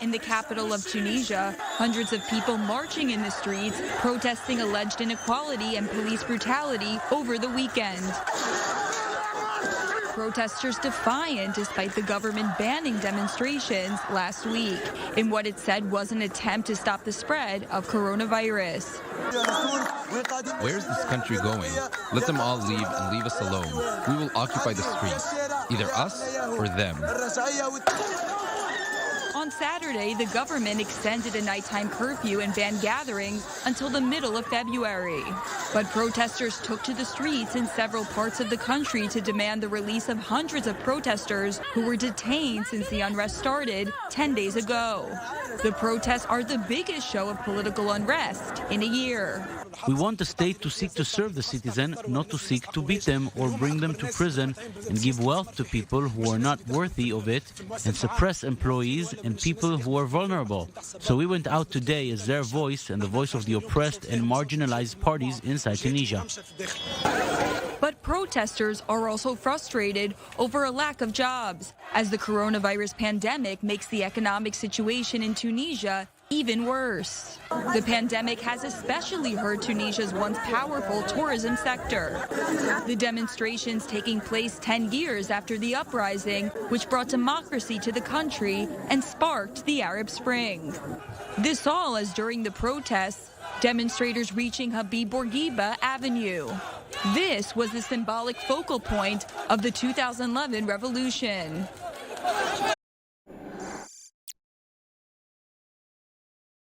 in the capital of Tunisia, hundreds of people marching in the streets, protesting alleged inequality and police brutality over the weekend. Protesters defiant despite the government banning demonstrations last week in what it said was an attempt to stop the spread of coronavirus. Where's this country going? Let them all leave and leave us alone. We will occupy the streets, either us or them. On Saturday, the government extended a nighttime curfew and banned gatherings until the middle of February. But protesters took to the streets in several parts of the country to demand the release of hundreds of protesters who were detained since the unrest started 10 days ago. The protests are the biggest show of political unrest in a year. We want the state to seek to serve the citizen, not to seek to beat them or bring them to prison and give wealth to people who are not worthy of it and suppress employees and people who are vulnerable. So we went out today as their voice and the voice of the oppressed and marginalized parties inside Tunisia. But protesters are also frustrated over a lack of jobs, as the coronavirus pandemic makes the economic situation in Tunisia even worse. The pandemic has especially hurt Tunisia's once powerful tourism sector. The demonstrations taking place 10 years after the uprising, which brought democracy to the country and sparked the Arab Spring. This all as during the protests, demonstrators reaching Habib Bourguiba Avenue. This was the symbolic focal point of the 2011 revolution.